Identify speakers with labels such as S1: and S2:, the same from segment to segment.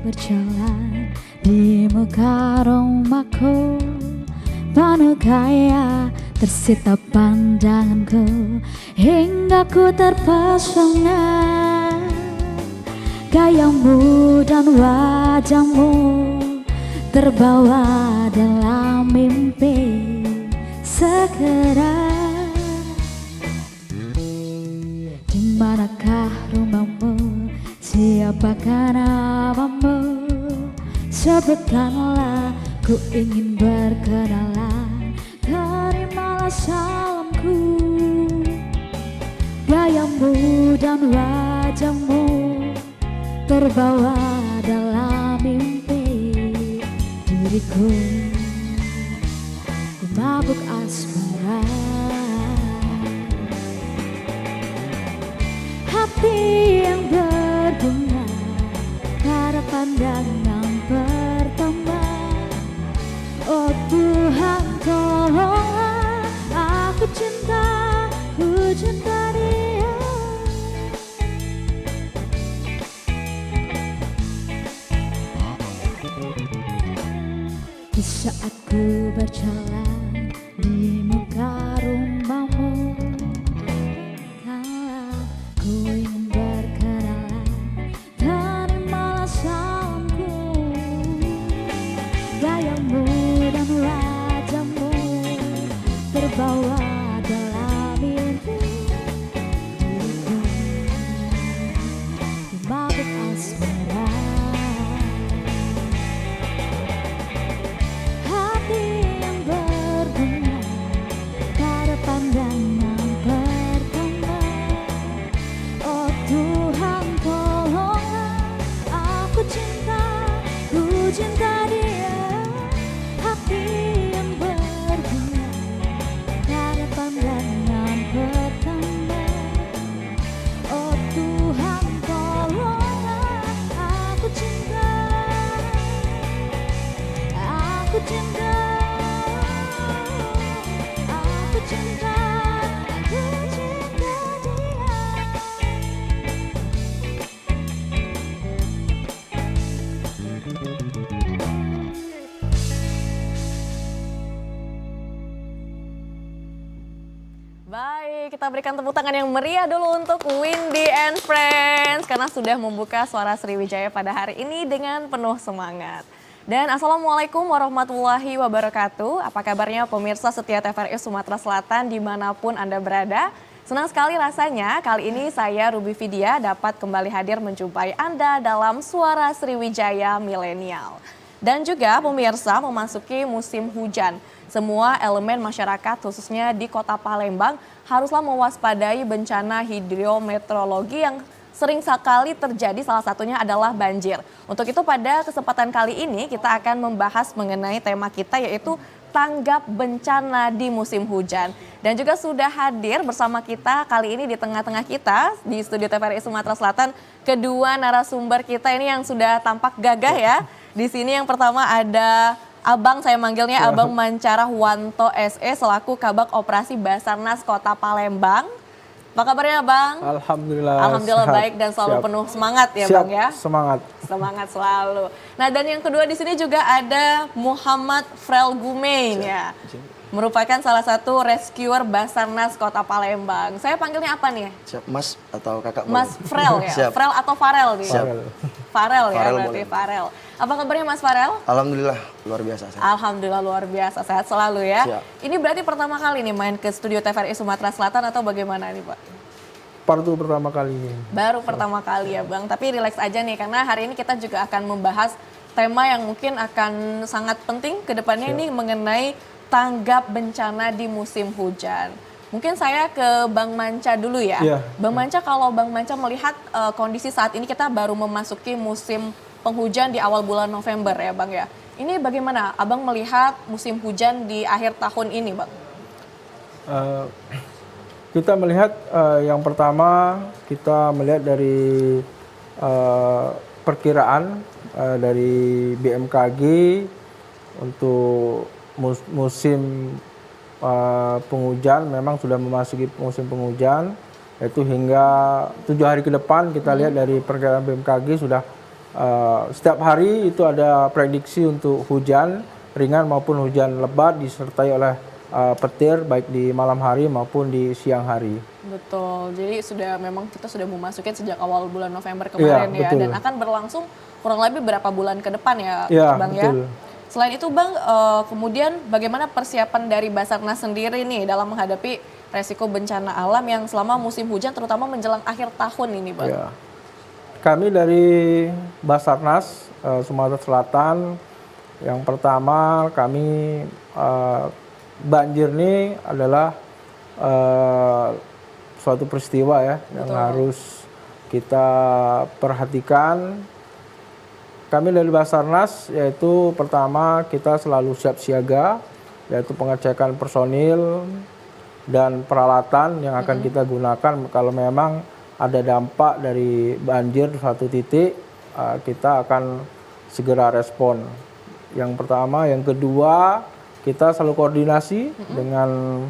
S1: berjalan di muka rumahku, penuh gaya tersita pandanganku, hingga ku terpesona gayamu dan wajahmu, terbawa dalam mimpi segera. Di manakah rumahmu? Siapakah namamu? Sebutkanlah, ku ingin berkenalan. Terimalah salamku. Gayamu dan wajahmu terbawa dalam mimpi diriku. Ku mabuk asmara, hati yang berbunga pada pandangan pertama. Oh Tuhan, tolonglah, aku cinta dia. Di saat ku berjalan di muka rumahmu, kala ku ingin berkenalan. Terimalah salamku. Gayamu dan wajahmu terbawa dalam mimpi diriku. Ku mabuk asmara, hati yang berbunga pada pandangan pertama. Oh Tuhan, tolonglah, aku cinta dia. Hati yang berbunga pada pandangan pertama. Oh Tuhan, tolonglah, aku cinta dia. Aku cinta dia.
S2: Baik, kita berikan tepuk tangan yang meriah dulu untuk Windy and Friends karena sudah membuka Suara Sriwijaya pada hari ini dengan penuh semangat. Dan Assalamualaikum warahmatullahi wabarakatuh. Apa kabarnya pemirsa setia TVRI Sumatera Selatan dimanapun Anda berada? Senang sekali rasanya kali ini saya Ruby Vidya dapat kembali hadir menjumpai Anda dalam Suara Sriwijaya Milenial. Dan juga pemirsa memasuki musim hujan. Semua elemen masyarakat khususnya di Kota Palembang haruslah mewaspadai bencana hidrometeorologi yang sering sekali terjadi, salah satunya adalah banjir. Untuk itu pada kesempatan kali ini kita akan membahas mengenai tema kita yaitu tanggap bencana di musim hujan. Dan juga sudah hadir bersama kita kali ini di tengah-tengah kita di studio TVRI Sumatera Selatan kedua narasumber kita ini yang sudah tampak gagah ya. Di sini yang pertama ada Abang, saya manggilnya Abang Mancara Wanto SE selaku Kabag Operasi Basarnas Kota Palembang. Apa kabarnya Bang? Alhamdulillah sehat. Baik dan selalu penuh semangat ya Bang ya. Semangat selalu. Nah dan yang kedua di sini juga ada Muhammad Frel Gumein ya. Merupakan salah satu rescuer Basarnas Kota Palembang. Saya panggilnya apa nih?
S3: Siap, Mas atau Kakak?
S2: Mas Frel ya?
S3: Siap.
S2: Frel atau Farel nih?
S3: Siap.
S2: Farel ya,
S3: Farel
S2: berarti
S3: boleh.
S2: Farel. Apa kabarnya Mas Farel?
S3: Alhamdulillah, luar biasa. Sehat.
S2: Alhamdulillah luar biasa, sehat selalu ya.
S3: Siap.
S2: Ini berarti pertama kali nih main ke studio TVRI Sumatera Selatan atau bagaimana nih Pak?
S4: Baru pertama kali ini.
S2: Baru pertama kali ya Bang, tapi relax aja nih karena hari ini kita juga akan membahas tema yang mungkin akan sangat penting ke depannya ini mengenai tanggap bencana di musim hujan. Mungkin saya ke Bang Manca dulu ya.
S4: Iya.
S2: Bang Manca, kalau Bang Manca melihat kondisi saat ini kita baru memasuki musim penghujan di awal bulan November ya Bang ya. Ini bagaimana Abang melihat musim hujan di akhir tahun ini Bang?
S4: Kita melihat yang pertama kita melihat dari perkiraan dari BMKG untuk musim penghujan memang sudah memasuki musim penghujan, yaitu hingga 7 hari ke depan kita lihat dari perkiraan BMKG sudah Setiap hari itu ada prediksi untuk hujan ringan maupun hujan lebat disertai oleh petir baik di malam hari maupun di siang hari.
S2: Betul, jadi kita sudah memasukin sejak awal bulan November kemarin ya,
S4: betul.
S2: dan akan berlangsung kurang lebih berapa bulan ke depan ya, Bang
S4: betul.
S2: ya. Selain itu Bang, kemudian bagaimana persiapan dari Basarnas sendiri nih dalam menghadapi resiko bencana alam yang selama musim hujan terutama menjelang akhir tahun ini Bang?
S4: Ya. Kami dari Basarnas Sumatera Selatan, yang pertama kami banjir ini adalah suatu peristiwa ya yang harus kita perhatikan. Kami dari Basarnas yaitu pertama kita selalu siap siaga, yaitu pengecekan personil dan peralatan yang akan kita gunakan kalau memang ada dampak dari banjir di suatu titik, kita akan segera respon. Yang pertama, yang kedua kita selalu koordinasi dengan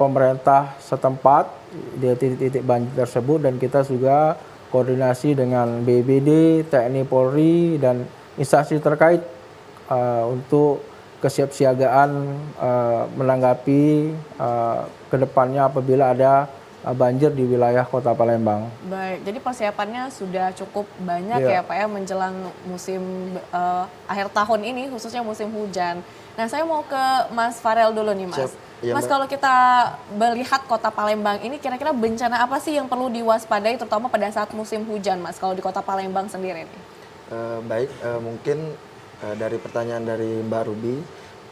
S4: pemerintah setempat di titik-titik banjir tersebut, dan kita juga koordinasi dengan BPBD, TNI Polri dan instansi terkait untuk kesiapsiagaan menanggapi kedepannya apabila ada banjir di wilayah Kota Palembang.
S2: Baik, jadi persiapannya sudah cukup banyak ya Pak ya menjelang musim akhir tahun ini khususnya musim hujan. Nah saya mau ke Mas Farel dulu nih Mas.
S3: Ya,
S2: Mas,
S3: Mbak.
S2: kalau kita melihat Kota Palembang ini kira-kira bencana apa sih yang perlu diwaspadai terutama pada saat musim hujan Mas kalau di Kota Palembang sendiri nih?
S3: Mungkin dari pertanyaan dari Mbak Ruby,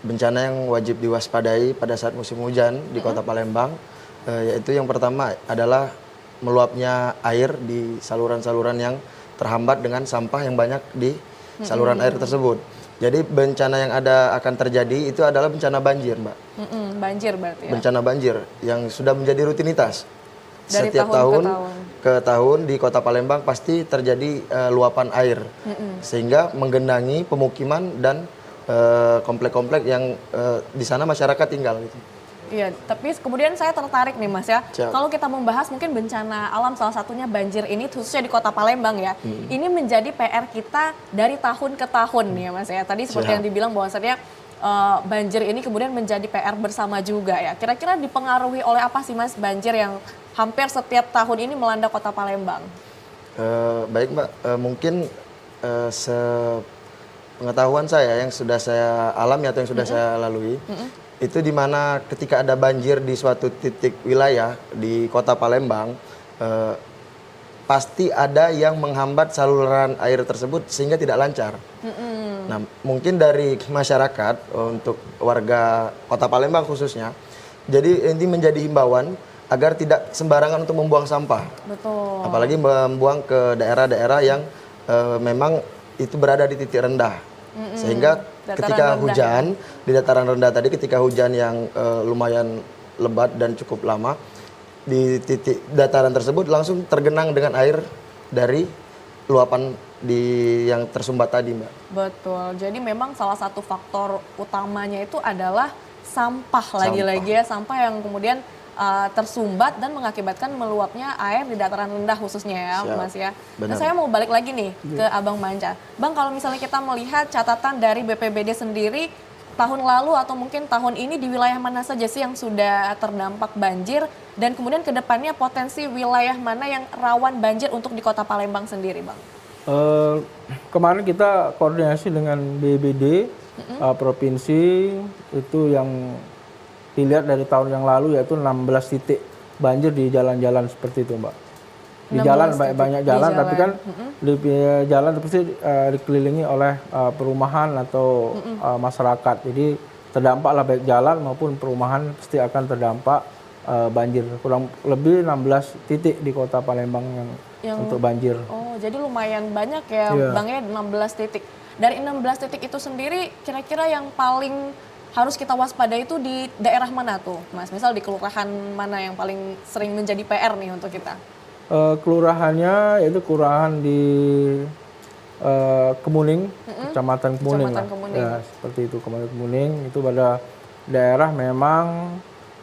S3: bencana yang wajib diwaspadai pada saat musim hujan di Kota Palembang, yaitu yang pertama adalah meluapnya air di saluran-saluran yang terhambat dengan sampah yang banyak di saluran air tersebut. Jadi bencana yang akan terjadi itu adalah bencana banjir, Mbak.
S2: Banjir berarti ya?
S3: Bencana banjir yang sudah menjadi rutinitas.
S2: Dari
S3: Setiap
S2: tahun
S3: ke tahun di Kota Palembang pasti terjadi luapan air, sehingga menggenangi pemukiman dan komplek-komplek yang di sana masyarakat tinggal. Gitu.
S2: Iya, tapi kemudian saya tertarik nih Mas ya.
S3: Siap.
S2: Kalau kita membahas mungkin bencana alam salah satunya banjir ini khususnya di Kota Palembang ya. Ini menjadi PR kita dari tahun ke tahun ya Mas ya. Tadi seperti yang dibilang bahwasannya banjir ini kemudian menjadi PR bersama juga ya. Kira-kira dipengaruhi oleh apa sih Mas banjir yang hampir setiap tahun ini melanda Kota Palembang?
S3: Baik Mbak, mungkin sepengetahuan saya yang sudah saya alami atau yang sudah saya lalui, itu di mana ketika ada banjir di suatu titik wilayah di Kota Palembang, pasti ada yang menghambat saluran air tersebut sehingga tidak lancar. Nah, mungkin dari masyarakat untuk warga Kota Palembang khususnya, jadi ini menjadi himbauan agar tidak sembarangan untuk membuang sampah.
S2: Betul.
S3: Apalagi membuang ke daerah-daerah yang memang itu berada di titik rendah. Sehingga ketika hujan di dataran rendah tadi, ketika hujan yang lumayan lebat dan cukup lama, di titik dataran tersebut langsung tergenang dengan air dari luapan yang tersumbat tadi, Mbak.
S2: Betul. Jadi memang salah satu faktor utamanya itu adalah sampah lagi-lagi ya, sampah yang kemudian tersumbat dan mengakibatkan meluapnya air di dataran rendah khususnya ya.
S3: Siap.
S2: Mas ya. Nah,
S3: Benar.
S2: saya mau balik lagi nih ke Abang Manca. Bang, kalau misalnya kita melihat catatan dari BPBD sendiri tahun lalu atau mungkin tahun ini di wilayah mana saja sih yang sudah terdampak banjir dan kemudian ke depannya potensi wilayah mana yang rawan banjir untuk di Kota Palembang sendiri, Bang?
S4: Kemarin kita koordinasi dengan BPBD provinsi itu yang dilihat dari tahun yang lalu yaitu 16 titik banjir di jalan-jalan seperti itu, Mbak. Di jalan banyak jalan, tapi kan di jalan itu pasti dikelilingi oleh perumahan atau masyarakat. Jadi terdampaklah baik jalan maupun perumahan pasti akan terdampak banjir. Kurang lebih 16 titik di Kota Palembang yang untuk banjir.
S2: Oh, jadi lumayan banyak ya, Bang ya, 16 titik. Dari 16 titik itu sendiri kira-kira yang paling harus kita waspada itu di daerah mana tuh, Mas? Misal di kelurahan mana yang paling sering menjadi PR nih untuk kita?
S4: Kelurahannya yaitu kelurahan di Kemuning, Kecamatan Kemuning lah. Ya, seperti itu, Kecamatan Kemuning. Itu pada daerah memang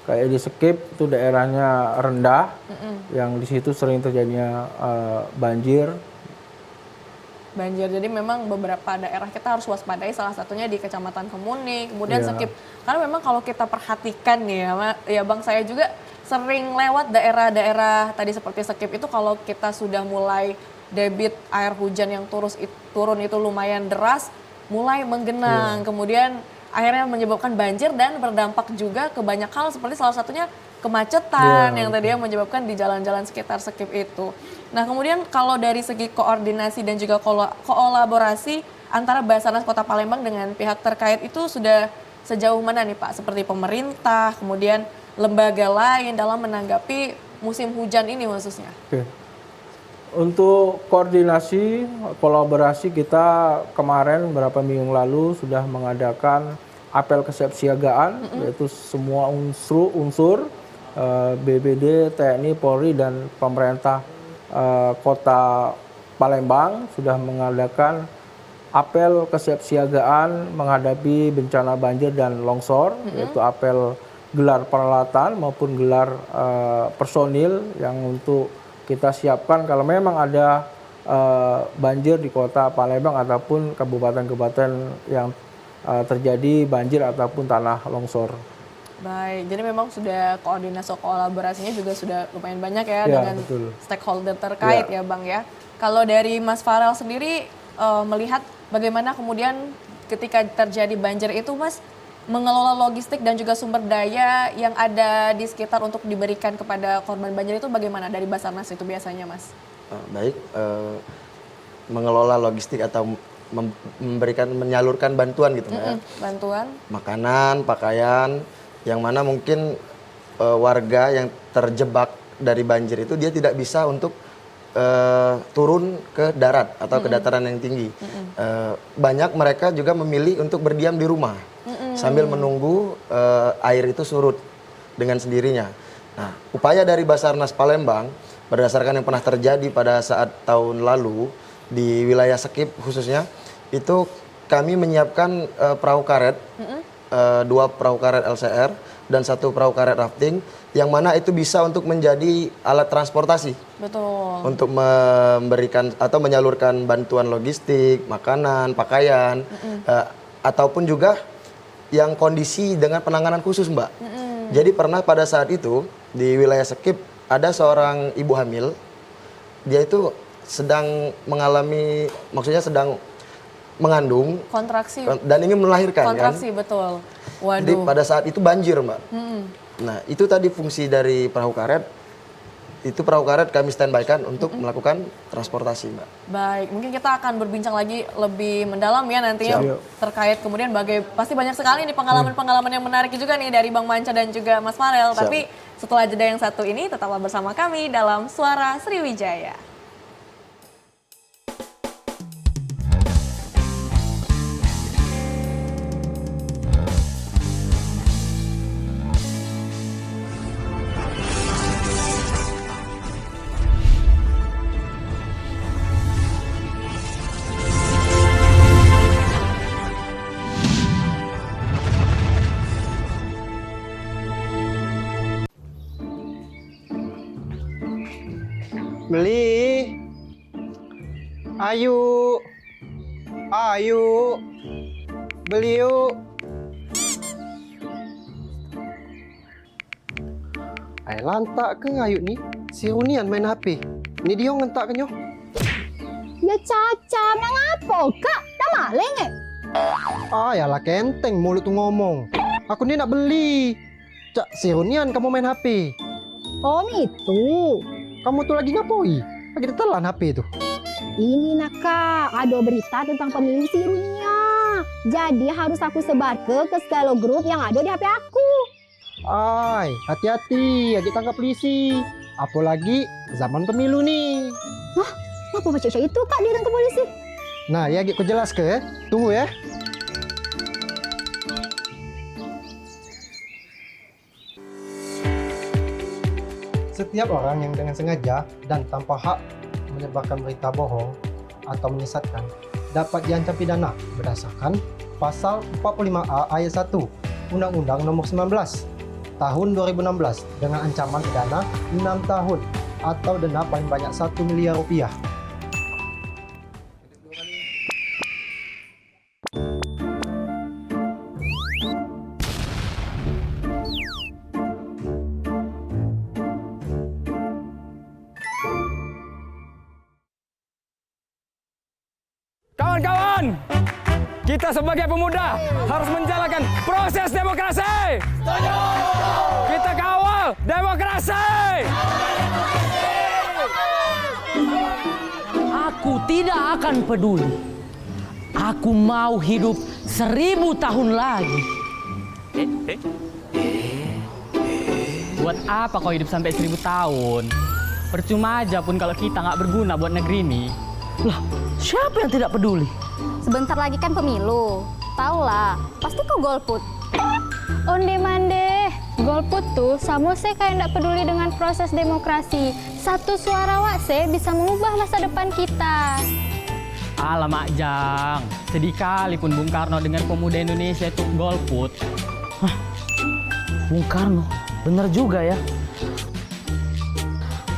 S4: kayak di Sekip itu daerahnya rendah, yang di situ sering terjadinya banjir.
S2: banjir. Jadi memang beberapa daerah kita harus waspadai, salah satunya di Kecamatan Kemuning, kemudian
S4: Iya.
S2: Sekip. Karena memang kalau kita perhatikan nih ya Bang, saya juga sering lewat daerah-daerah tadi seperti Sekip itu kalau kita sudah mulai debit air hujan yang turun itu lumayan deras, mulai menggenang. Kemudian akhirnya menyebabkan banjir dan berdampak juga ke banyak hal seperti salah satunya kemacetan yang tadinya menyebabkan di jalan-jalan sekitar Sekip itu. Nah kemudian kalau dari segi koordinasi dan juga kolaborasi antara Basarnas Kota Palembang dengan pihak terkait itu sudah sejauh mana nih Pak? Seperti pemerintah, kemudian lembaga lain dalam menanggapi musim hujan ini khususnya.
S4: Oke. Untuk koordinasi, kolaborasi kita kemarin beberapa minggu lalu sudah mengadakan apel kesiapsiagaan, yaitu semua unsur BPD, TNI, Polri, dan pemerintah Kota Palembang sudah mengadakan apel kesiapsiagaan menghadapi bencana banjir dan longsor, yaitu apel gelar peralatan maupun gelar personil yang untuk kita siapkan kalau memang ada banjir di Kota Palembang ataupun kabupaten-kabupaten yang terjadi banjir ataupun tanah longsor.
S2: Baik, jadi memang sudah koordinasi kolaborasinya juga sudah lumayan banyak ya,
S4: Ya,
S2: dengan
S4: betul.
S2: stakeholder terkait ya Bang ya. Kalau dari Mas Farel sendiri melihat bagaimana kemudian ketika terjadi banjir itu Mas mengelola logistik dan juga sumber daya yang ada di sekitar untuk diberikan kepada korban banjir itu bagaimana dari Basarnas itu biasanya Mas?
S3: Baik, mengelola logistik atau menyalurkan bantuan gitu Mbak ya.
S2: Bantuan?
S3: Makanan, pakaian, yang mana mungkin warga yang terjebak dari banjir itu dia tidak bisa untuk turun ke darat atau ke dataran yang tinggi. Banyak mereka juga memilih untuk berdiam di rumah sambil menunggu air itu surut dengan sendirinya. Nah, upaya dari Basarnas Palembang berdasarkan yang pernah terjadi pada saat tahun lalu di wilayah Sekip khususnya, itu kami menyiapkan perahu karet, 2 perahu karet LCR dan 1 perahu karet rafting, yang mana itu bisa untuk menjadi alat transportasi.
S2: Betul.
S3: Untuk memberikan atau menyalurkan bantuan logistik, makanan, pakaian, ataupun juga yang kondisi dengan penanganan khusus Mbak. Jadi pernah pada saat itu di wilayah Sekip ada seorang ibu hamil, dia itu sedang mengalami, maksudnya sedang mengandung
S2: Kontraksi.
S3: dan ingin melahirkan
S2: Kontraksi,
S3: kan.
S2: betul.
S3: Jadi
S2: Waduh.
S3: pada saat itu banjir Mbak. Nah itu tadi fungsi dari perahu karet. Itu perahu karet kami standby-kan untuk melakukan transportasi Mbak.
S2: Baik, mungkin kita akan berbincang lagi lebih mendalam ya nantinya
S4: Siap.
S2: terkait kemudian pasti banyak sekali nih pengalaman-pengalaman yang menarik juga nih dari Bang Manca dan juga Mas Farel.
S3: Siap.
S2: Tapi setelah jeda yang satu ini tetaplah bersama kami dalam Suara Sriwijaya.
S5: Beli. Ayo. Ayo. Beli yuk. Ay lantak ke ngayuk ni? Si Runian main HP. Ni dia ngentak ke nyoh.
S1: Ya Caca, mengapa kak? Dah maling
S5: Ah, yalah kenteng mulut tu ngomong. Aku ni nak beli. Cak, si Runian kamu main HP.
S1: Oh itu.
S5: Kamu tu lagi ngapoi? Lagi tetelan HP tu.
S1: Ini nak kak, ada berita tentang pemilik sirunya. Jadi harus aku sebar ke segala grup yang ada di HP aku.
S5: Ay, hati-hati, agak tangkap polisi. Apalagi zaman pemilu nih.
S1: Apa macam itu kak dia tangkap polisi?
S5: Nah, ya agak ku jelas ke, tunggu ya. Setiap orang yang dengan sengaja dan tanpa hak menyebarkan berita bohong atau menyesatkan dapat diancam pidana berdasarkan Pasal 45A ayat 1 Undang-Undang Nomor 19 Tahun 2016 dengan ancaman pidana 6 tahun atau denda paling banyak 1 miliar rupiah.
S6: Kita sebagai pemuda harus menjalankan proses demokrasi. Kita kawal demokrasi.
S7: Aku tidak akan peduli. Aku mau hidup 1000 tahun lagi.
S8: Buat apa kau hidup sampai 1000 tahun? Percuma aja pun kalau kita nggak berguna buat negeri ini.
S7: Lah, siapa yang tidak peduli?
S1: Sebentar lagi kan pemilu. Taulah, pasti kau golput. Onde mande, golput tuh sama saya kayak ndak peduli dengan proses demokrasi. Satu suara wakse bisa mengubah masa depan kita.
S8: Alamak Jang, sedih kali pun Bung Karno dengan pemuda Indonesia itu golput.
S7: Bung Karno, bener juga ya.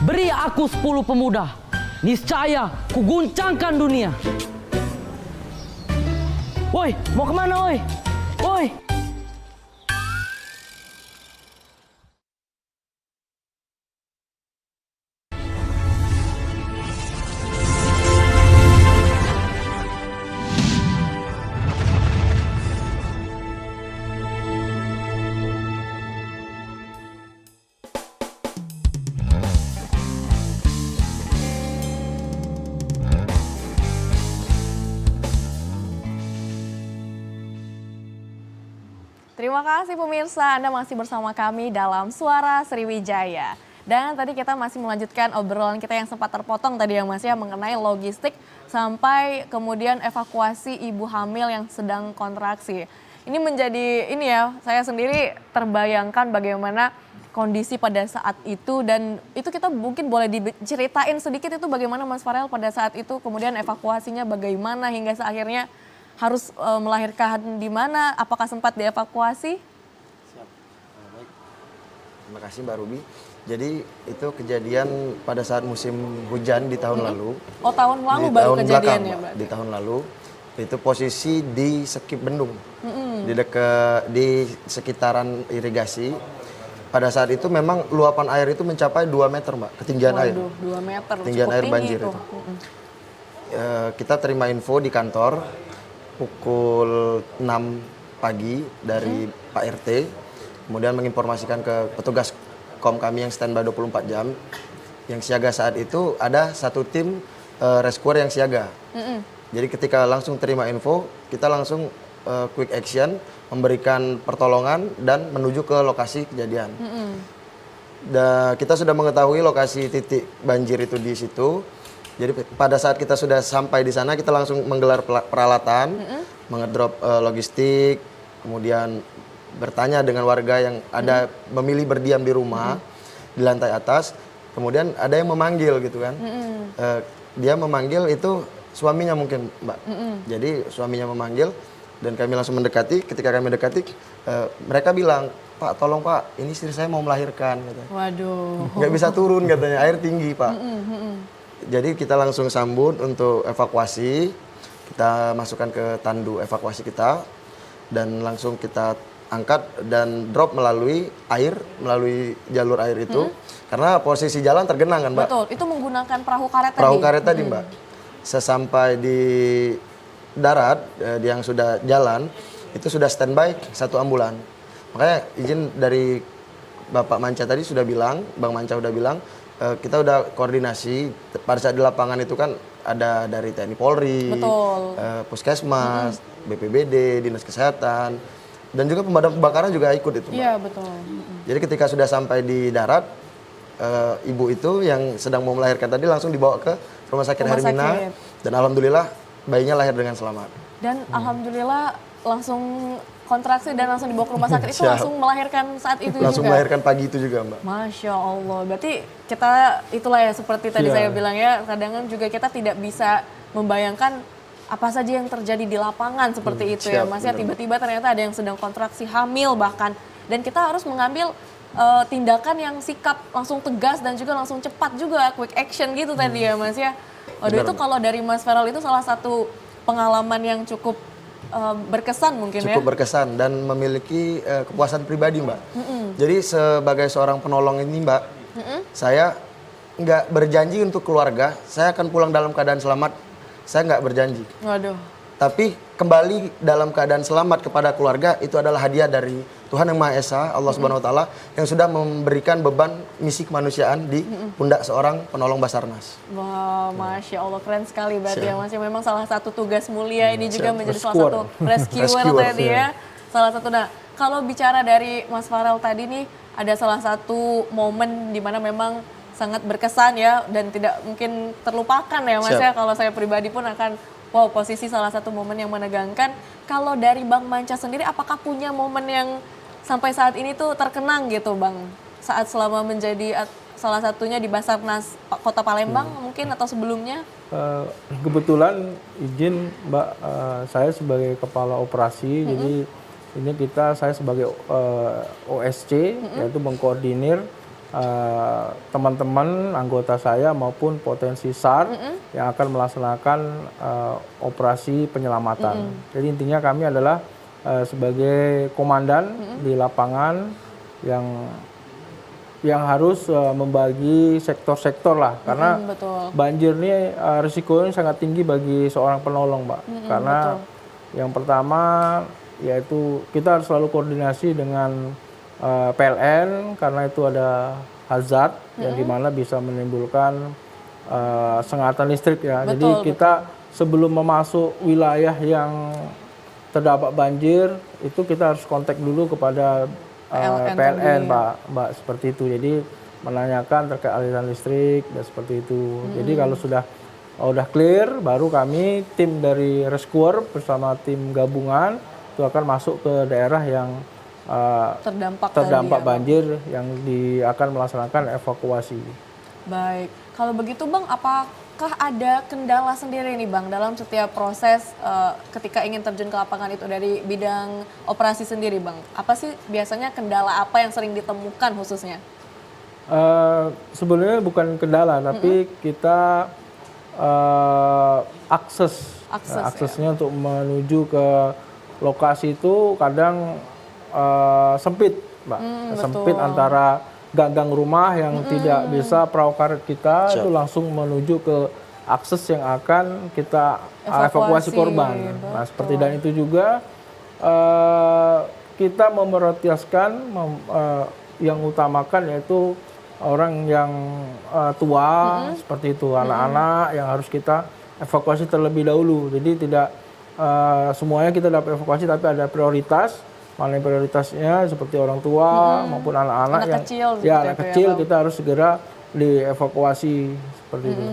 S7: Beri aku 10 pemuda, niscaya kuguncangkan dunia. Woi, mau kemana woi? Woi.
S2: Terima kasih pemirsa, Anda masih bersama kami dalam Suara Sriwijaya. Dan tadi kita masih melanjutkan obrolan kita yang sempat terpotong tadi ya Mas ya, mengenai logistik sampai kemudian evakuasi ibu hamil yang sedang kontraksi. Ini menjadi, ini ya, saya sendiri terbayangkan bagaimana kondisi pada saat itu, dan itu kita mungkin boleh diceritain sedikit itu bagaimana Mas Farel pada saat itu, kemudian evakuasinya bagaimana hingga akhirnya harus melahirkan di mana, apakah sempat dievakuasi?
S3: Siap. Baik. Terima kasih Mbak Ruby. Jadi itu kejadian pada saat musim hujan di tahun lalu.
S2: Oh, tahun lalu
S3: di
S2: baru
S3: tahun
S2: kejadiannya
S3: belakang,
S2: Mbak?
S3: Di tahun lalu. Itu posisi di Sekip Bendung. Di sekitaran irigasi. Pada saat itu memang luapan air itu mencapai 2 meter Mbak, ketinggian air.
S2: Waduh, 2 meter.
S3: Ketinggian
S2: cukup
S3: air
S2: tinggi
S3: banjir itu. Kita terima info di kantor pukul 6 pagi dari Pak RT, kemudian menginformasikan ke petugas kom kami yang standby 24 jam, yang siaga saat itu ada satu tim rescuer yang siaga. Jadi ketika langsung terima info, kita langsung quick action, memberikan pertolongan dan menuju ke lokasi kejadian. Dan kita sudah mengetahui lokasi titik banjir itu di situ. Jadi pada saat kita sudah sampai di sana, kita langsung menggelar peralatan, mengedrop logistik, kemudian bertanya dengan warga yang ada memilih berdiam di rumah di lantai atas. Kemudian ada yang memanggil gitu kan, dia memanggil itu suaminya mungkin Mbak. Jadi suaminya memanggil dan kami langsung mendekati. Ketika kami mendekati, mereka bilang, Pak tolong Pak, ini istri saya mau melahirkan. Katanya.
S2: Waduh.
S3: Nggak bisa turun katanya, air tinggi Pak. Jadi kita langsung sambut untuk evakuasi, kita masukkan ke tandu evakuasi kita, dan langsung kita angkat dan drop melalui air, melalui jalur air itu, karena posisi jalan tergenang kan Mbak.
S2: Betul, itu menggunakan perahu karet tadi.
S3: Perahu karet tadi Mbak. Sesampai di darat, yang sudah jalan, itu sudah standby satu ambulan. Makanya izin dari Bapak Manca tadi sudah bilang, Bang Manca udah bilang, kita udah koordinasi. Pada saat di lapangan itu kan ada dari TNI Polri, Puskesmas, BPBD, Dinas Kesehatan, dan juga pemadam kebakaran juga ikut itu Mbak.
S2: Iya betul.
S3: Jadi ketika sudah sampai di darat, ibu itu yang sedang mau melahirkan tadi langsung dibawa ke Rumah Sakit Hermina, dan alhamdulillah bayinya lahir dengan selamat.
S2: Dan alhamdulillah langsung kontraksi dan langsung dibawa ke rumah sakit itu
S3: Siap.
S2: langsung melahirkan saat itu
S3: Langsung
S2: juga.
S3: melahirkan pagi itu juga Mbak.
S2: Masya Allah, berarti kita itulah ya seperti tadi saya bilang ya, kadang juga kita tidak bisa membayangkan apa saja yang terjadi di lapangan seperti itu ya
S3: siap,
S2: Mas ya,
S3: benar.
S2: tiba-tiba ternyata ada yang sedang kontraksi hamil bahkan, dan kita harus mengambil tindakan yang sikap langsung tegas dan juga langsung cepat juga, quick action gitu tadi ya Mas ya. Waduh, itu kalau dari Mas Farel itu salah satu pengalaman yang cukup berkesan mungkin ya.
S3: Cukup berkesan dan memiliki kepuasan pribadi Mbak. Jadi sebagai seorang penolong ini Mbak, saya nggak berjanji untuk keluarga, saya akan pulang dalam keadaan selamat. Saya nggak berjanji.
S2: Waduh.
S3: tapi kembali dalam keadaan selamat kepada keluarga itu adalah hadiah dari Tuhan Yang Maha Esa, Allah Subhanahu wa taala yang sudah memberikan beban misi kemanusiaan di pundak seorang penolong Basarnas.
S2: Wah, Masya Allah, keren sekali berarti ya Mas. Memang salah satu tugas mulia ini juga menjadi salah
S4: Rescuer.
S2: satu rescuer tadi ya. Salah satu, nah kalau bicara dari Mas Farel tadi nih, ada salah satu momen di mana memang sangat berkesan ya dan tidak mungkin terlupakan ya Mas ya. Kalau saya pribadi pun akan, wow, posisi salah satu momen yang menegangkan. Kalau dari Bang Manca sendiri, apakah punya momen yang sampai saat ini tuh terkenang gitu Bang? Saat selama menjadi salah satunya di Basarnas Kota Palembang mungkin atau sebelumnya?
S4: Kebetulan izin Mbak, saya sebagai kepala operasi, jadi ini saya sebagai OSC, yaitu mengkoordinir teman-teman anggota saya maupun potensi SAR yang akan melaksanakan operasi penyelamatan. Jadi intinya kami adalah sebagai komandan di lapangan yang harus membagi sektor-sektor lah, karena
S2: Betul.
S4: banjir ini risikonya sangat tinggi bagi seorang penolong, Mbak. Karena yang pertama yaitu kita harus selalu koordinasi dengan PLN karena itu ada hazard yang dimana bisa menimbulkan sengatan listrik ya.
S2: Betul,
S4: Jadi kita sebelum memasuk wilayah yang terdampak banjir itu kita harus kontak dulu kepada PLN, Mbak, seperti itu. Jadi menanyakan terkait aliran listrik dan seperti itu. Jadi kalau sudah clear, baru kami tim dari rescuer bersama tim gabungan itu akan masuk ke daerah yang terdampak banjir yang akan melaksanakan evakuasi.
S2: Baik, kalau begitu Bang, apakah ada kendala sendiri nih Bang dalam setiap proses ketika ingin terjun ke lapangan itu dari bidang operasi sendiri Bang? Apa sih biasanya kendala apa yang sering ditemukan khususnya?
S4: Sebenarnya bukan kendala, tapi kita aksesnya untuk menuju ke lokasi itu kadang sempit, Mbak. Sempit antara ganggang rumah yang tidak bisa perahu karet kita itu langsung menuju ke akses yang akan kita evakuasi korban. Nah, seperti dan itu juga kita memprioritaskan yang utamakan yaitu orang yang tua seperti itu, anak-anak yang harus kita evakuasi terlebih dahulu. Jadi tidak semuanya kita dapat evakuasi, tapi ada prioritas. Mana yang prioritasnya seperti orang tua maupun anak-anak yang anak kecil kita harus segera dievakuasi seperti itu.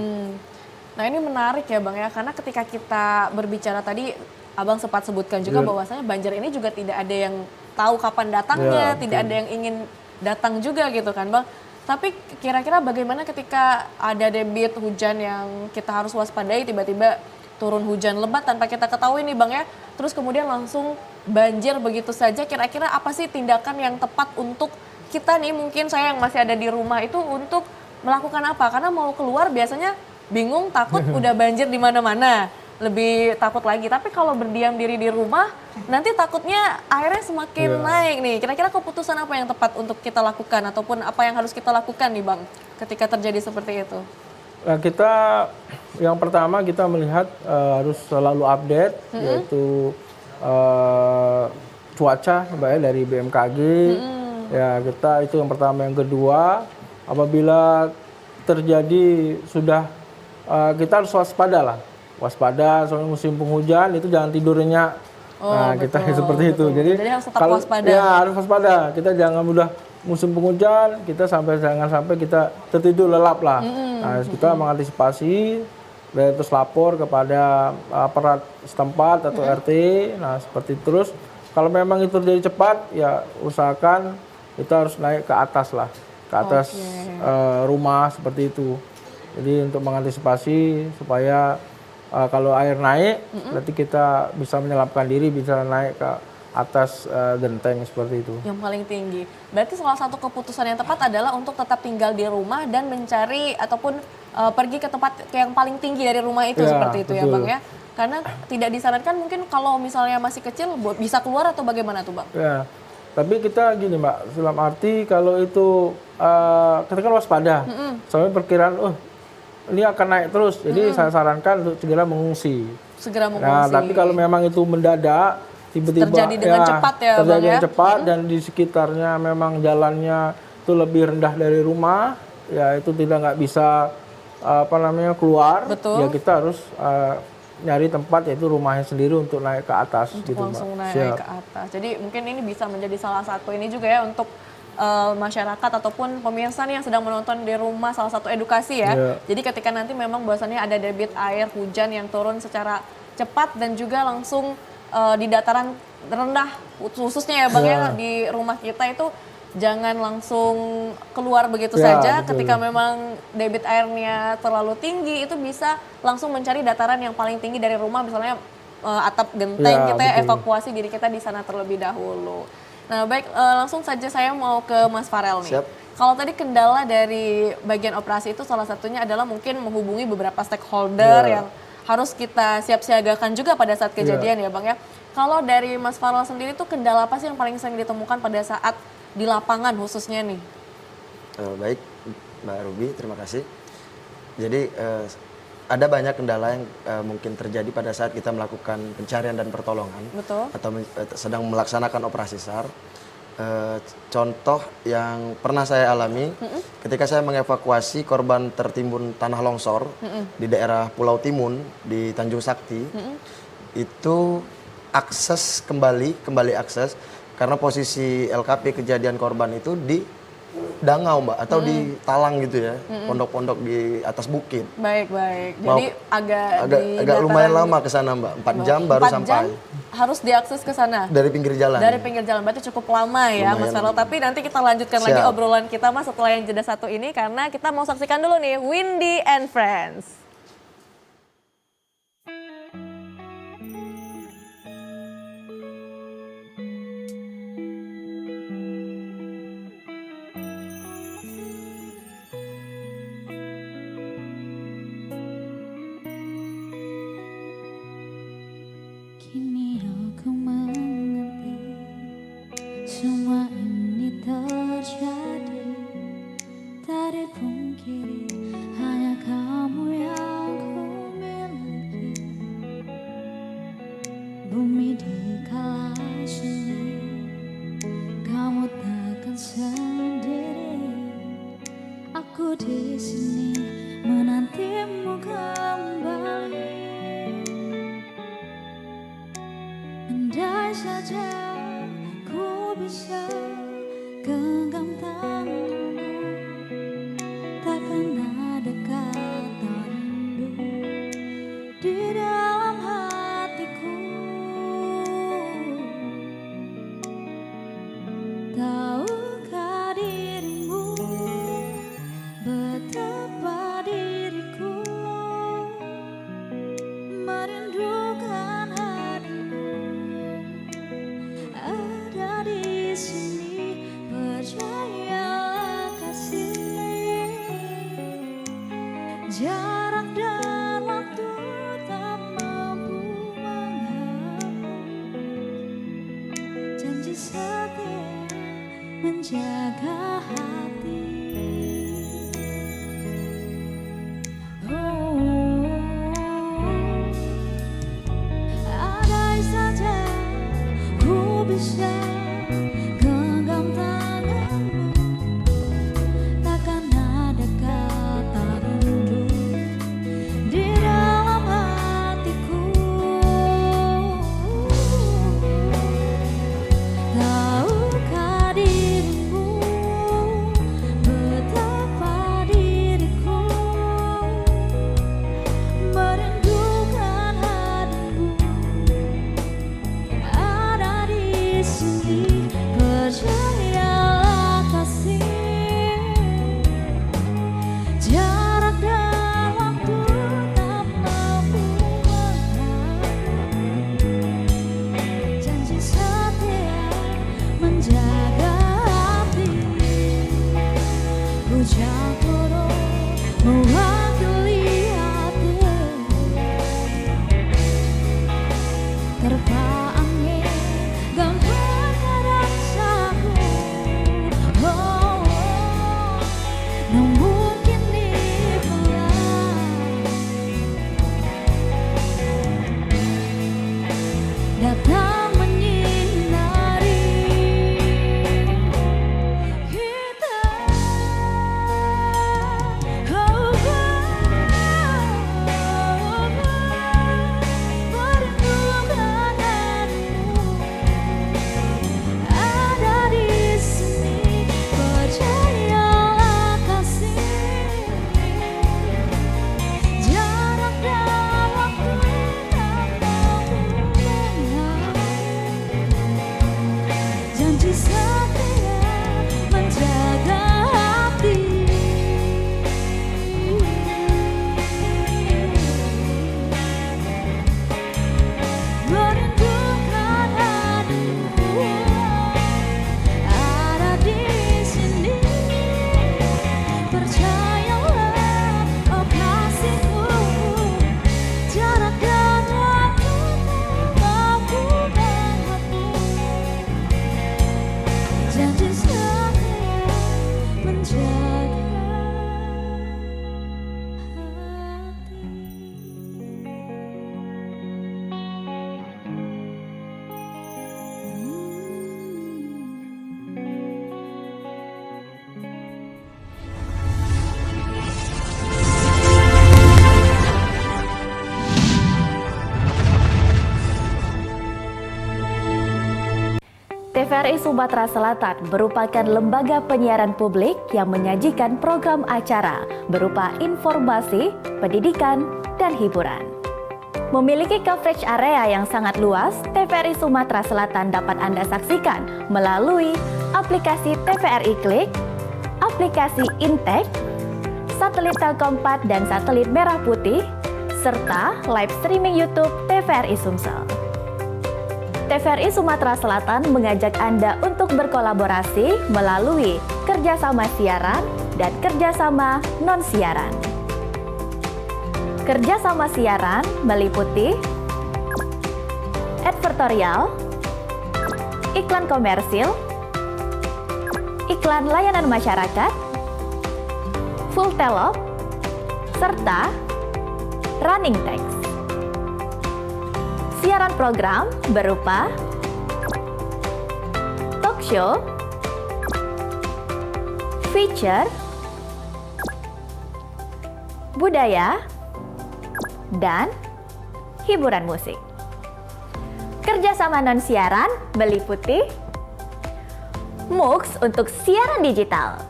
S2: Nah ini menarik ya Bang ya, karena ketika kita berbicara tadi Abang sempat sebutkan juga bahwasanya banjir ini juga tidak ada yang tahu kapan datangnya, tidak ada yang ingin datang juga gitu kan Bang. Tapi kira-kira bagaimana ketika ada debit hujan yang kita harus waspadai, tiba-tiba turun hujan lebat tanpa kita ketahui nih Bang ya, terus kemudian langsung banjir begitu saja, kira-kira apa sih tindakan yang tepat untuk kita nih, mungkin saya yang masih ada di rumah itu untuk melakukan apa? Karena mau keluar biasanya bingung, takut udah banjir di mana-mana, lebih takut lagi. Tapi kalau berdiam diri di rumah, nanti takutnya airnya semakin naik nih. Kira-kira keputusan apa yang tepat untuk kita lakukan ataupun apa yang harus kita lakukan nih Bang ketika terjadi seperti itu?
S4: Nah, yang pertama kita melihat harus selalu update yaitu cuaca Mbak ya, dari BMKG. Ya, kita itu yang pertama. Yang kedua, apabila terjadi sudah kita harus waspada soalnya musim penghujan itu jangan tidurnya. Kita seperti itu. Jadi
S2: harus tetap
S4: kalau
S2: waspada.
S4: Ya, harus waspada. Kita jangan mudah musim penghujan, jangan sampai kita tertidur lelap lah. Nah, kita mengantisipasi dan terus lapor kepada aparat setempat atau RT. Nah, seperti terus kalau memang itu terjadi cepat ya usahakan kita harus naik ke atas lah, ke atas rumah seperti itu. Jadi untuk mengantisipasi supaya kalau air naik berarti kita bisa menyelamatkan diri, bisa naik ke atas genteng seperti itu.
S2: Yang paling tinggi. Berarti salah satu keputusan yang tepat adalah untuk tetap tinggal di rumah dan mencari ataupun pergi ke tempat yang paling tinggi dari rumah itu seperti itu betul. Ya Bang ya. Karena tidak disarankan mungkin kalau misalnya masih kecil bisa keluar atau bagaimana tuh Bang?
S4: Ya, tapi kita gini Mbak, dalam arti kalau itu kita kan waspada. Soalnya perkiraan ini akan naik terus. Jadi saya sarankan untuk segera mengungsi.
S2: Segera mengungsi.
S4: Nah, tapi kalau memang itu mendadak, tiba-tiba
S2: Terjadi dengan cepat ya,
S4: terjadi
S2: Bang,
S4: dengan
S2: ya?
S4: cepat dan di sekitarnya memang jalannya itu lebih rendah dari rumah, ya itu nggak bisa keluar.
S2: Betul.
S4: Ya kita harus nyari tempat yaitu rumahnya sendiri untuk naik ke atas
S2: Untuk
S4: gitu,
S2: langsung
S4: Mbak.
S2: naik ke atas. Jadi mungkin ini bisa menjadi salah satu ini juga ya untuk masyarakat ataupun pemirsa nih yang sedang menonton di rumah, salah satu edukasi ya.
S4: Iya.
S2: Jadi ketika nanti memang bahwasannya ada debit air hujan yang turun secara cepat dan juga langsung di dataran rendah khususnya ya Bang ya, di rumah kita itu jangan langsung keluar begitu
S4: Ya,
S2: saja.
S4: betul.
S2: Ketika memang debit airnya terlalu tinggi itu bisa langsung mencari dataran yang paling tinggi dari rumah, misalnya atap genteng,
S4: Ya,
S2: kita
S4: betul.
S2: evakuasi diri kita di sana terlebih dahulu. Nah baik, langsung saja saya mau ke Mas Farel nih.
S3: Siap.
S2: Kalau tadi kendala dari bagian operasi itu salah satunya adalah mungkin menghubungi beberapa stakeholder yang harus kita siap-siagakan juga pada saat kejadian ya Bang ya. Kalau dari Mas Farel sendiri tuh kendala apa sih yang paling sering ditemukan pada saat di lapangan khususnya nih?
S3: Baik, Mbak Ruby, terima kasih. Jadi ada banyak kendala yang mungkin terjadi pada saat kita melakukan pencarian dan pertolongan.
S2: Betul.
S3: Atau sedang melaksanakan operasi SAR. Contoh yang pernah saya alami ketika saya mengevakuasi korban tertimbun tanah longsor di daerah Pulau Timun di Tanjung Sakti, itu akses kembali akses karena posisi LKP kejadian korban itu di dangau Mbak atau di talang gitu ya, pondok-pondok di atas bukit.
S2: Baik. Jadi agak
S3: agak lumayan lama ke sana Mbak, 4 jam baru
S2: 4
S3: sampai.
S2: jam harus diakses ke sana.
S3: Dari pinggir jalan.
S2: Dari pinggir jalan, berarti cukup lama ya Mas
S3: Lumayan
S2: Farel.
S3: lama.
S2: Tapi nanti kita lanjutkan lagi
S3: Siap.
S2: obrolan kita Mas setelah yang jeda satu ini karena kita mau saksikan dulu nih Windy and Friends.
S9: Kini aku mengerti semua ini terjadi. Tak dipungkiri hanya kamu yang ku miliki. Bumi dikala sunyi, kamu takkan sendiri. Aku di sini menantimu kembali. Andai saja ku bisa genggam tanganmu, takkan ada kata rindu di dalam hatiku. Tahukah dirimu betapa diriku merindukan hadirmu. Ada di sini, percayalah kasih. Jarak dan waktu tak mampu menghapus janji setia menjaga hati. Andai saja ku bisa genggam tanganmu, takkan ada kata rindu di dalam hatiku. Tahukah dirimu
S10: TVRI Sumatera Selatan merupakan lembaga penyiaran publik yang menyajikan program acara berupa informasi, pendidikan, dan hiburan. Memiliki coverage area yang sangat luas, TVRI Sumatera Selatan dapat Anda saksikan melalui aplikasi TVRI Klik, aplikasi Intek, satelit Telkom 4 dan satelit Merah Putih, serta live streaming YouTube TVRI Sumsel. TVRI Sumatera Selatan mengajak Anda untuk berkolaborasi melalui kerjasama siaran dan kerjasama non-siaran. Kerjasama siaran meliputi advertorial, iklan komersil, iklan layanan masyarakat, full telop, serta running text. Siaran program berupa talk show, feature, budaya, dan hiburan musik. Kerjasama non-siaran meliputi MUX untuk siaran digital.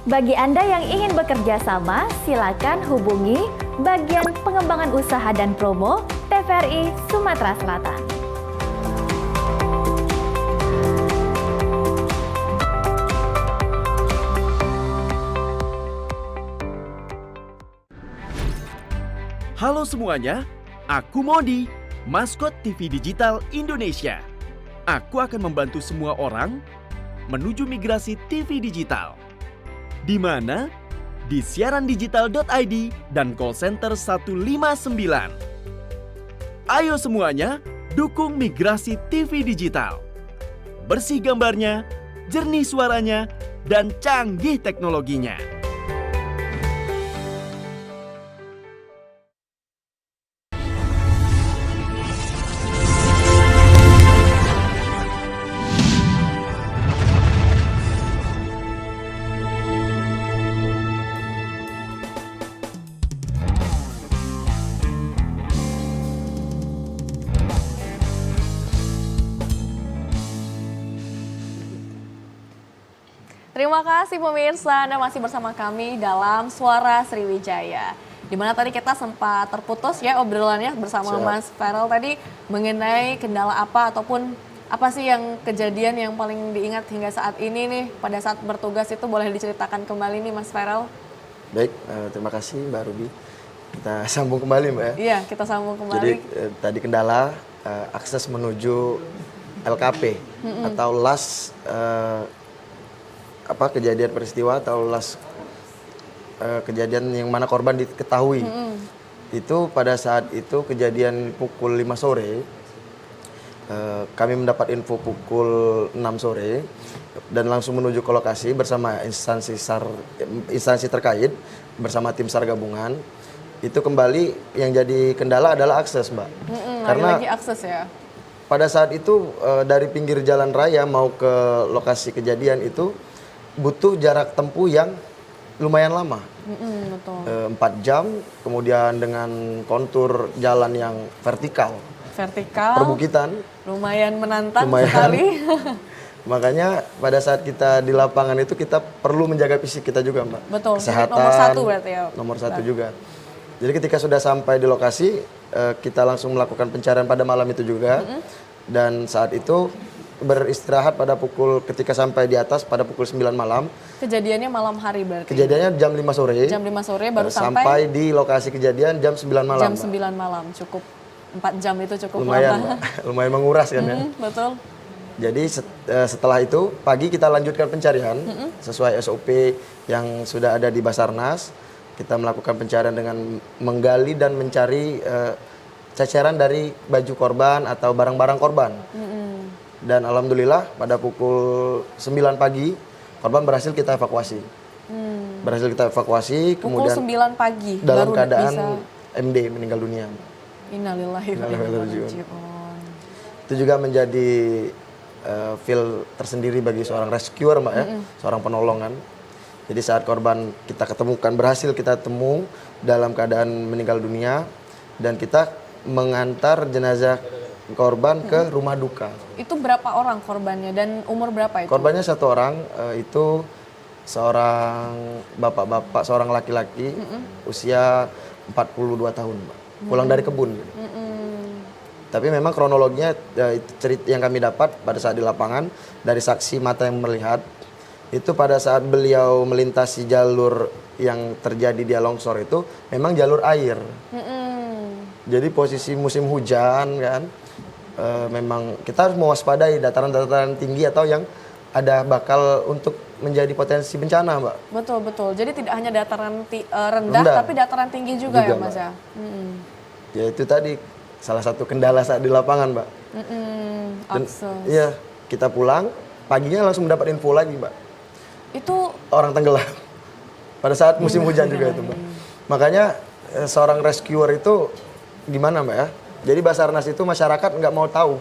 S10: Bagi Anda yang ingin bekerja sama, silakan hubungi bagian pengembangan usaha dan promo TVRI Sumatera Selatan.
S11: Halo semuanya, aku Modi, maskot TV Digital Indonesia. Aku akan membantu semua orang menuju migrasi TV digital. Di mana? Di siarandigital.id dan call center 159. Ayo semuanya, dukung migrasi TV digital. Bersih gambarnya, jernih suaranya, dan canggih teknologinya.
S2: Terima kasih pemirsa, Anda masih bersama kami dalam Suara Sriwijaya. Di mana tadi kita sempat terputus ya obrolannya bersama Mas Farel tadi mengenai kendala apa ataupun apa sih yang kejadian yang paling diingat hingga saat ini nih pada saat bertugas itu, boleh diceritakan kembali nih Mas Farel.
S3: Baik, terima kasih Mbak Ruby. Kita sambung kembali Mbak ya.
S2: Iya, kita sambung kembali.
S3: Jadi tadi kendala akses menuju LKP atau las kejadian peristiwa atau las kejadian yang mana korban diketahui. Itu pada saat itu kejadian pukul 5 sore. Kami mendapat info pukul 6 sore dan langsung menuju ke lokasi bersama instansi terkait bersama tim SAR gabungan. Itu kembali yang jadi kendala adalah akses, Mbak. Karena
S2: lagi akses ya.
S3: Pada saat itu dari pinggir jalan raya mau ke lokasi kejadian itu butuh jarak tempuh yang lumayan lama.
S2: Betul.
S3: 4 jam, kemudian dengan kontur jalan yang vertikal. Perbukitan.
S2: Lumayan menantang sekali.
S3: Makanya pada saat kita di lapangan itu kita perlu menjaga fisik kita juga, Mbak.
S2: Betul.
S3: Kesehatan.
S2: Nomor 1 berarti ya.
S3: Nomor 1 juga. Jadi ketika sudah sampai di lokasi, kita langsung melakukan pencarian pada malam itu juga. Dan saat itu beristirahat ketika sampai di atas pada pukul 9 malam.
S2: Kejadiannya malam hari berarti?
S3: Kejadiannya jam 5 sore.
S2: Jam 5 sore baru
S3: sampai di lokasi kejadian jam 9 malam.
S2: Jam 9 malam, cukup 4 jam itu cukup
S3: lumayan,
S2: lama.
S3: lumayan menguras kan ya.
S2: Betul.
S3: Jadi setelah itu pagi kita lanjutkan pencarian sesuai SOP yang sudah ada di Basarnas. Kita melakukan pencarian dengan menggali dan mencari ceceran dari baju korban atau barang-barang korban. Dan alhamdulillah pada pukul 9 pagi korban berhasil kita evakuasi. Berhasil kita evakuasi,
S2: pukul
S3: kemudian
S2: 9 pagi
S3: dalam
S2: baru
S3: keadaan
S2: bisa...
S3: MD, meninggal dunia.
S2: Innalillahi wa inna ilaihi raji'un.
S3: Itu juga menjadi feel tersendiri bagi seorang rescuer, Mbak ya, seorang penolongan. Jadi saat korban kita ketemukan, berhasil kita temu dalam keadaan meninggal dunia, dan kita mengantar jenazah korban ke rumah duka.
S2: Itu berapa orang korbannya dan umur berapa itu?
S3: Korbannya 1 orang, itu seorang bapak-bapak, seorang laki-laki, usia 42 tahun, Mbak. Pulang dari kebun. Tapi memang kronologinya cerita yang kami dapat pada saat di lapangan dari saksi mata yang melihat itu pada saat beliau melintasi jalur yang terjadi di longsor itu memang jalur air. Jadi posisi musim hujan kan, memang kita harus mewaspadai dataran-dataran tinggi atau yang ada bakal untuk menjadi potensi bencana, Mbak.
S2: Betul. Jadi tidak hanya dataran rendah, tapi dataran tinggi juga ya, Mas ya.
S3: Ya itu tadi salah satu kendala saat di lapangan, Mbak. Dan, iya, kita pulang, paginya langsung mendapat info lagi, Mbak.
S2: Itu
S3: orang tenggelam. Pada saat musim hujan juga itu, Mbak. Makanya seorang rescuer itu gimana, Mbak ya? Jadi Basarnas itu masyarakat nggak mau tahu.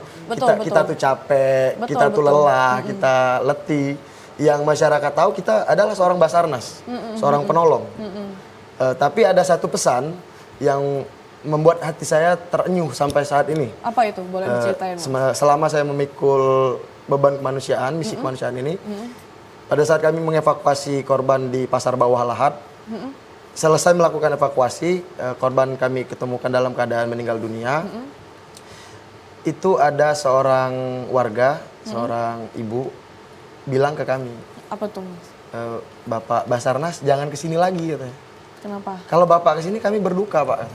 S3: Kita tuh capek, kita tuh lelah, kita letih. Yang masyarakat tahu kita adalah seorang Basarnas, seorang penolong. Tapi ada satu pesan yang membuat hati saya terenyuh sampai saat ini.
S2: Apa itu? Boleh diceritain?
S3: Selama saya memikul beban kemanusiaan, misi kemanusiaan ini, pada saat kami mengevakuasi korban di Pasar Bawah Lahat, selesai melakukan evakuasi, korban kami ketemukan dalam keadaan meninggal dunia. Itu ada seorang warga, seorang ibu, bilang ke kami,
S2: apa tuh, Mas?
S3: Bapak Basarnas jangan kesini lagi, katanya.
S2: Kenapa?
S3: Kalau Bapak kesini kami berduka, Pak.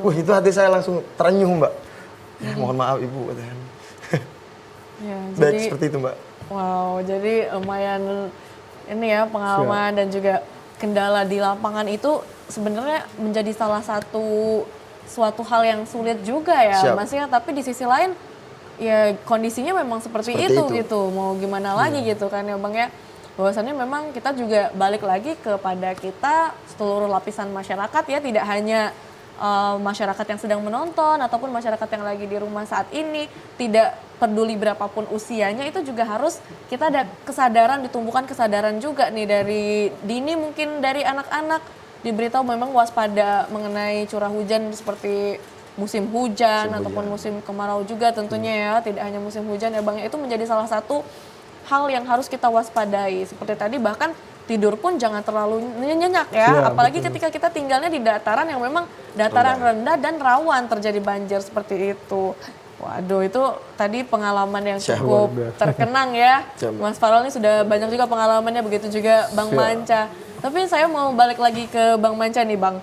S3: Wah, itu hati saya langsung terenyuh, Mbak. Mohon maaf Ibu, katanya.
S2: Ya,
S3: Baik,
S2: jadi,
S3: seperti itu, Mbak.
S2: Wow, jadi lumayan ini ya pengalaman dan juga kendala di lapangan itu sebenarnya menjadi salah suatu hal yang sulit juga ya, Mas ya. Tapi di sisi lain ya kondisinya memang seperti itu gitu. Mau gimana lagi gitu kan ya, Bang ya. Bahwasannya memang kita juga balik lagi kepada kita seluruh lapisan masyarakat ya, tidak hanya masyarakat yang sedang menonton ataupun masyarakat yang lagi di rumah saat ini, tidak peduli berapapun usianya, itu juga harus kita ada kesadaran, ditumbuhkan kesadaran juga nih dari dini, mungkin dari anak-anak diberitahu memang waspada mengenai curah hujan seperti musim hujan ataupun musim kemarau juga tentunya ya, tidak hanya musim hujan ya Bang, itu menjadi salah satu hal yang harus kita waspadai. Seperti tadi bahkan tidur pun jangan terlalu nyenyak ya, apalagi ketika kita tinggalnya di dataran yang memang dataran rendah dan rawan terjadi banjir seperti itu. Waduh, itu tadi pengalaman yang cukup terkenang ya. Mas Farol ini sudah banyak juga pengalamannya, begitu juga Bang Manca. Tapi saya mau balik lagi ke Bang Manca nih Bang.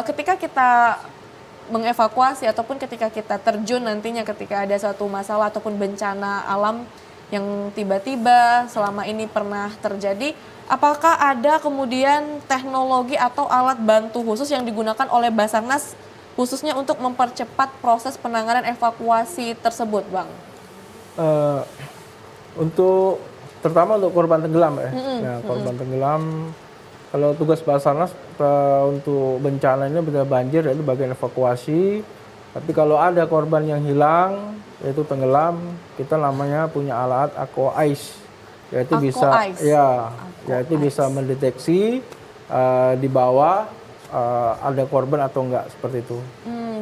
S2: Ketika kita mengevakuasi ataupun ketika kita terjun nantinya ketika ada suatu masalah ataupun bencana alam yang tiba-tiba selama ini pernah terjadi, apakah ada kemudian teknologi atau alat bantu khusus yang digunakan oleh Basarnas khususnya untuk mempercepat proses penanganan evakuasi tersebut, Bang?
S4: Terutama untuk korban tenggelam ya. Korban tenggelam, kalau tugas Basarnas untuk bencana ini bencana banjir yaitu bagian evakuasi. Tapi kalau ada korban yang hilang yaitu tenggelam, kita namanya punya alat Aqua Ice, yaitu bisa mendeteksi di bawah ada korban atau enggak, seperti itu.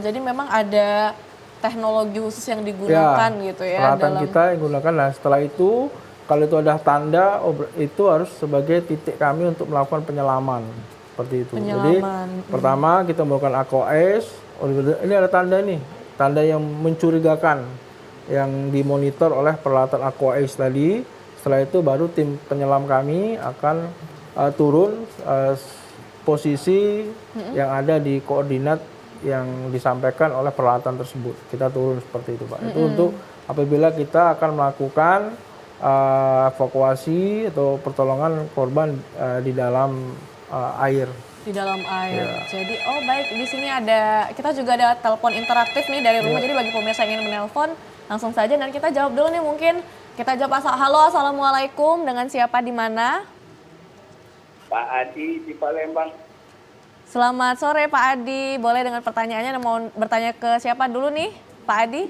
S2: Jadi memang ada teknologi khusus yang digunakan gitu ya.
S4: Peralatan kita yang gunakan. Nah setelah itu kalau itu ada tanda, itu harus sebagai titik kami untuk melakukan penyelaman, seperti itu. Jadi pertama kita melakukan Aqua Ice. Ini ada tanda nih, tanda yang mencurigakan yang dimonitor oleh peralatan Aqua Ice tadi. Setelah itu baru tim penyelam kami akan turun posisi yang ada di koordinat yang disampaikan oleh peralatan tersebut. Kita turun seperti itu, Pak. Itu untuk apabila kita akan melakukan evakuasi atau pertolongan korban di dalam air.
S2: Di dalam air. Jadi baik, di sini kita juga ada telepon interaktif nih dari rumah. Jadi bagi pemirsa yang ingin menelpon langsung saja dan kita jawab dulu nih, mungkin kita jawab halo, assalamualaikum, dengan siapa di mana?
S12: Pak Adi di Palembang.
S2: Selamat sore Pak Adi, boleh dengan pertanyaannya mau bertanya ke siapa dulu nih Pak Adi?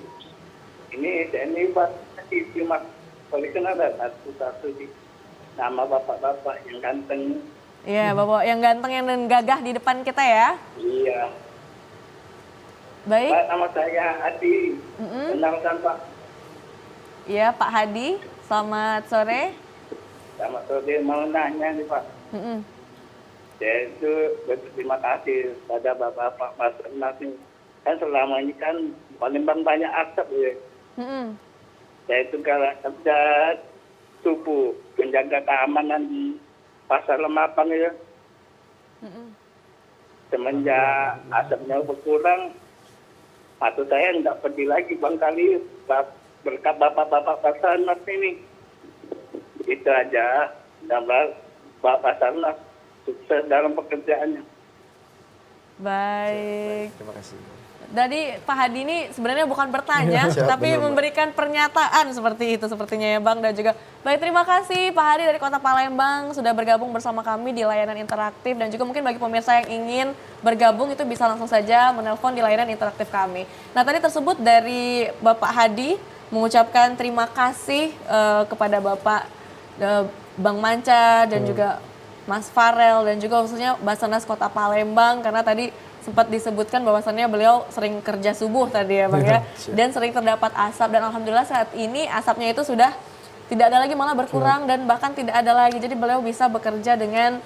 S12: Ini Pak Adi, Mas. Boleh kenal satu-satu di nama bapak-bapak yang ganteng.
S2: Iya, bapak yang ganteng yang gagah di depan kita ya.
S12: Iya.
S2: Baik.
S12: Pak, nama saya Adi. Kenalkan Pak.
S2: Iya, Pak Hadi. Selamat sore.
S12: Selamat sore, mau nanya nih Pak. Saya itu berterima kasih pada Bapak Basarnas ini. Kan selama ini kan Palembang banyak asap ya. Saya itu kalau kerja subuh menjaga keamanan di Pasar Lemapang ya. Semenjak asapnya berkurang, atau saya nggak pergi lagi Bang kali berkat Bapak-Bapak Basarnas ini. Itu aja, dan Bapak Basarnas sukses dalam pekerjaannya.
S2: Baik.
S3: Terima kasih.
S2: Tadi Pak Hadi ini sebenarnya bukan bertanya,
S3: Siap,
S2: tapi
S3: benar, Mbak.
S2: memberikan pernyataan seperti itu sepertinya ya Bang, dan juga baik, terima kasih Pak Hadi dari Kota Palembang sudah bergabung bersama kami di layanan interaktif, dan juga mungkin bagi pemirsa yang ingin bergabung itu bisa langsung saja menelpon di layanan interaktif kami. Nah, tadi tersebut dari Bapak Hadi mengucapkan terima kasih kepada Bapak Bang Manca dan juga Mas Farel, dan juga khususnya Basarnas Kota Palembang, karena tadi sempat disebutkan bahwasannya beliau sering kerja subuh tadi ya Bang ya, dan sering terdapat asap, dan alhamdulillah saat ini asapnya itu sudah tidak ada lagi, malah berkurang dan bahkan tidak ada lagi. Jadi beliau bisa bekerja dengan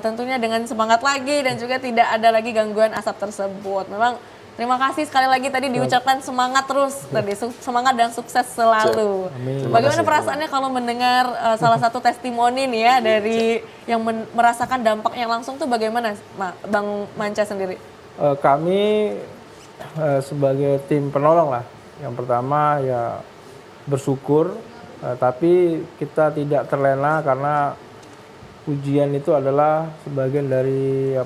S2: tentunya dengan semangat lagi, dan juga tidak ada lagi gangguan asap tersebut. Memang terima kasih sekali lagi tadi diucapkan semangat terus tadi, semangat dan sukses selalu. Bagaimana perasaannya kalau mendengar salah satu testimoni nih ya dari yang merasakan dampaknya langsung tuh, bagaimana Bang Manca sendiri?
S4: Kami sebagai tim penolong lah, yang pertama ya bersyukur, tapi kita tidak terlena karena ujian itu adalah sebagian dari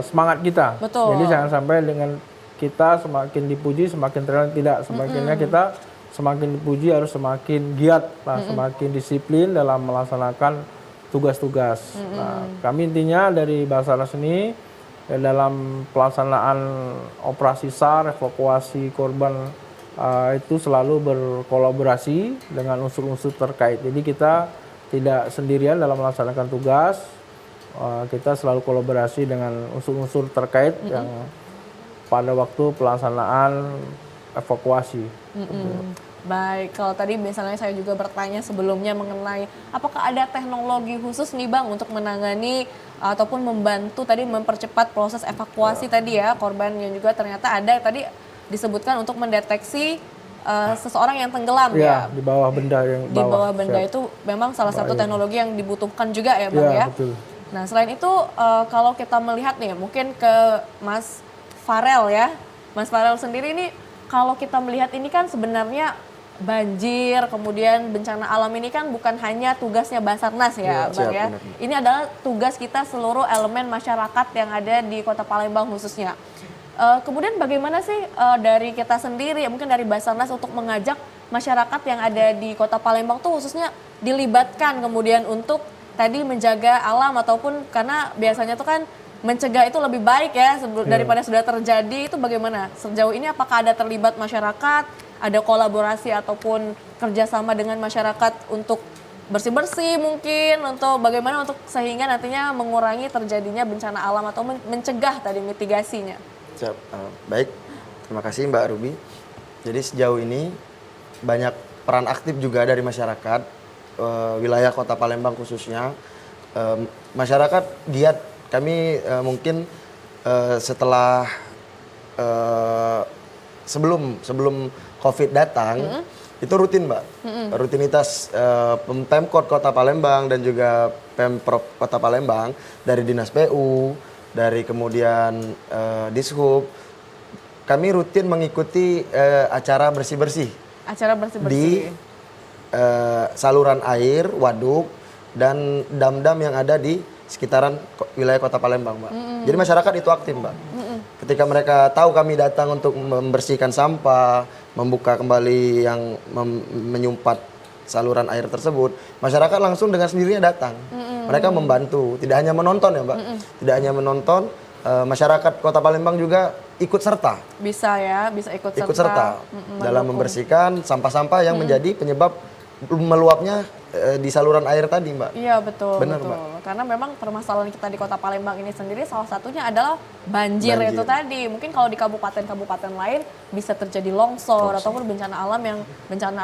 S4: semangat kita.
S2: Betul.
S4: Jadi jangan sampai dengan kita semakin dipuji semakin terlena, tidak. Semakinnya kita semakin dipuji harus semakin giat, semakin disiplin dalam melaksanakan tugas-tugas. Nah, kami intinya dari Basarnas ini dalam pelaksanaan operasi SAR, evakuasi korban itu selalu berkolaborasi dengan unsur-unsur terkait. Jadi kita tidak sendirian dalam melaksanakan tugas, kita selalu kolaborasi dengan unsur-unsur terkait yang pada waktu pelaksanaan evakuasi.
S2: Baik, kalau tadi misalnya saya juga bertanya sebelumnya mengenai apakah ada teknologi khusus nih Bang untuk menangani ataupun membantu tadi mempercepat proses evakuasi tadi ya korban, yang juga ternyata ada tadi disebutkan untuk mendeteksi seseorang yang tenggelam ya.
S4: Di bawah benda yang
S2: di bawah benda itu memang salah satu teknologi yang dibutuhkan juga ya Bang ya.
S4: Betul.
S2: Nah, selain itu kalau kita melihat nih mungkin ke Mas Farel ya. Mas Farel sendiri ini kalau kita melihat ini kan sebenarnya banjir, kemudian bencana alam ini kan bukan hanya tugasnya Basarnas ya Bang ya.
S3: Benar.
S2: Ini adalah tugas kita seluruh elemen masyarakat yang ada di Kota Palembang khususnya. Kemudian bagaimana sih dari kita sendiri, mungkin dari Basarnas untuk mengajak masyarakat yang ada di Kota Palembang tuh khususnya dilibatkan kemudian untuk tadi menjaga alam, ataupun karena biasanya tuh kan mencegah itu lebih baik ya daripada sudah terjadi, itu bagaimana? Sejauh ini apakah ada terlibat masyarakat, ada kolaborasi ataupun kerjasama dengan masyarakat untuk bersih-bersih mungkin, untuk bagaimana untuk sehingga nantinya mengurangi terjadinya bencana alam atau mencegah tadi mitigasinya?
S3: Siap. Baik, terima kasih Mbak Ruby. Jadi sejauh ini banyak peran aktif juga dari masyarakat, wilayah Kota Palembang khususnya. Masyarakat giat, kami mungkin setelah sebelum COVID datang, itu rutin Mbak. Rutinitas Pemkot Kota Palembang dan juga Pemprov Kota Palembang dari Dinas PU, dari kemudian Dishub, kami rutin mengikuti acara bersih-bersih.
S2: Acara bersih-bersih.
S3: Di saluran air, waduk, dan dam-dam yang ada di sekitaran wilayah Kota Palembang, Mbak. Jadi masyarakat itu aktif, Mbak. Ketika mereka tahu kami datang untuk membersihkan sampah, membuka kembali yang menyumpat saluran air tersebut, masyarakat langsung dengan sendirinya datang. Mereka membantu, tidak hanya menonton ya, Mbak. Tidak hanya menonton, masyarakat Kota Palembang juga ikut serta.
S2: Bisa ya, bisa ikut serta.
S3: Dalam membersihkan sampah-sampah yang menjadi penyebab meluapnya di saluran air tadi, Mbak.
S2: Iya betul,
S3: Benar,
S2: betul.
S3: Mbak.
S2: Karena memang permasalahan kita di Kota Palembang ini sendiri salah satunya adalah banjir itu tadi. Mungkin kalau di kabupaten-kabupaten lain bisa terjadi longsor ataupun bencana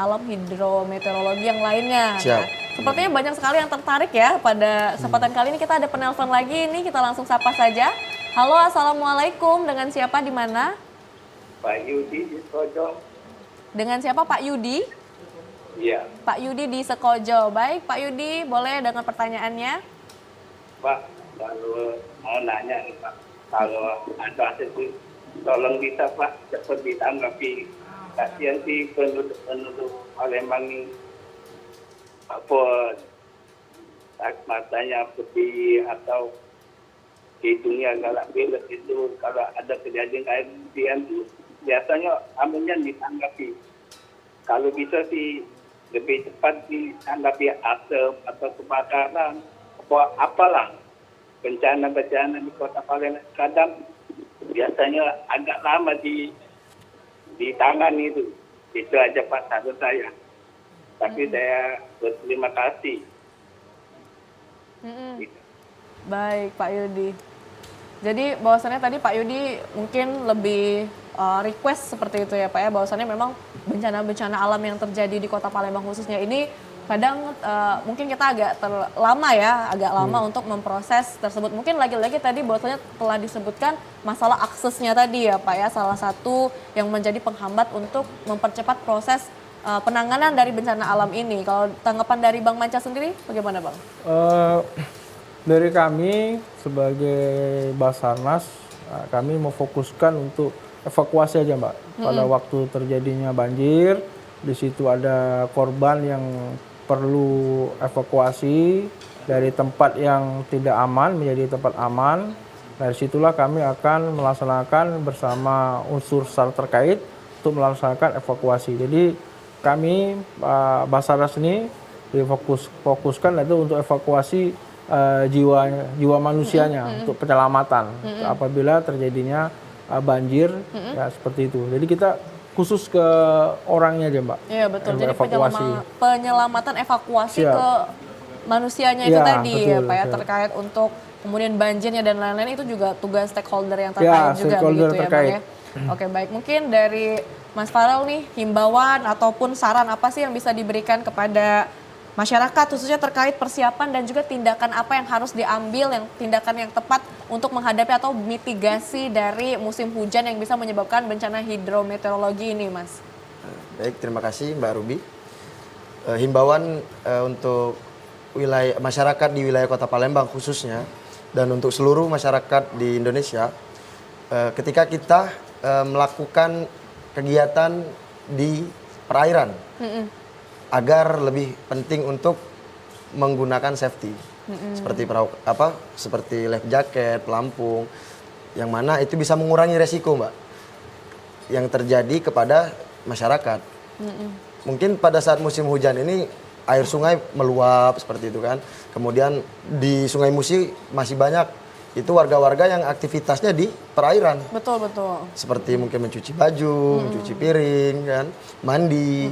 S2: alam hidrometeorologi yang lainnya.
S3: Siap.
S2: Nah, sepertinya banyak sekali yang tertarik ya pada kesempatan kali ini. Kita ada penelpon lagi ini, kita langsung sapa saja. Halo, assalamualaikum. Dengan siapa di mana?
S12: Pak Yudi di Sekojo.
S2: Dengan siapa Pak Yudi?
S12: Iya,
S2: Pak Yudi di Sekojo. Baik Pak Yudi, boleh dengan pertanyaannya?
S12: Pak, kalau mau nanya nih Pak, kalau ada itu tolong bisa Pak cepat ditanggapi. Kasihan sih penduduk Palembang ini apa matanya putih atau hidungnya galak belet itu kalau ada kejadian kayak itu biasanya amannya ditanggapi. Kalau bisa sih lebih cepat ditanggapi asap atau kebakaran apalah bencana-bencana di Kota Palembang kadang biasanya agak lama ditangani itu aja Pak saran saya. Tapi saya berterima kasih.
S2: Baik Pak Yudi. Jadi bahwasannya tadi Pak Yudi mungkin lebih request seperti itu ya Pak ya, bahwasannya memang bencana-bencana alam yang terjadi di Kota Palembang khususnya ini kadang mungkin kita agak lama untuk memproses tersebut. Mungkin lagi-lagi tadi bahwasanya telah disebutkan masalah aksesnya tadi ya Pak ya, salah satu yang menjadi penghambat untuk mempercepat proses penanganan dari bencana alam ini. Kalau tanggapan dari Bang Manca sendiri bagaimana Bang?
S4: Dari kami sebagai Basarnas, kami memfokuskan untuk evakuasi aja Mbak. Pada waktu terjadinya banjir, di situ ada korban yang perlu evakuasi dari tempat yang tidak aman menjadi tempat aman. Dari situlah kami akan melaksanakan bersama unsur SAR terkait untuk melaksanakan evakuasi. Jadi kami Basarnas ini difokuskan itu untuk evakuasi jiwa manusianya untuk penyelamatan apabila terjadinya banjir ya seperti itu. Jadi kita khusus ke orangnya aja Mbak.
S2: Iya betul. Jadi
S4: evakuasi.
S2: Penyelamatan evakuasi ke manusianya itu tadi betul, ya Pak ya, terkait untuk kemudian banjirnya dan lain-lain itu juga tugas stakeholder yang terkait juga begitu ya Bang ya. Oke baik, mungkin dari Mas Farel nih himbauan ataupun saran apa sih yang bisa diberikan kepada masyarakat khususnya terkait persiapan dan juga tindakan apa yang harus diambil, yang tindakan yang tepat untuk menghadapi atau mitigasi dari musim hujan yang bisa menyebabkan bencana hidrometeorologi ini Mas.
S3: Baik, terima kasih Mbak Ruby. Himbauan untuk wilayah masyarakat di wilayah Kota Palembang khususnya dan untuk seluruh masyarakat di Indonesia, ketika kita melakukan kegiatan di perairan, agar lebih penting untuk menggunakan safety seperti seperti life jacket, pelampung, yang mana itu bisa mengurangi resiko Mbak yang terjadi kepada masyarakat. Mungkin pada saat musim hujan ini air sungai meluap seperti itu kan, kemudian di Sungai Musi masih banyak itu warga-warga yang aktivitasnya di perairan.
S2: Betul betul.
S3: Seperti mungkin mencuci baju, mencuci piring kan, mandi.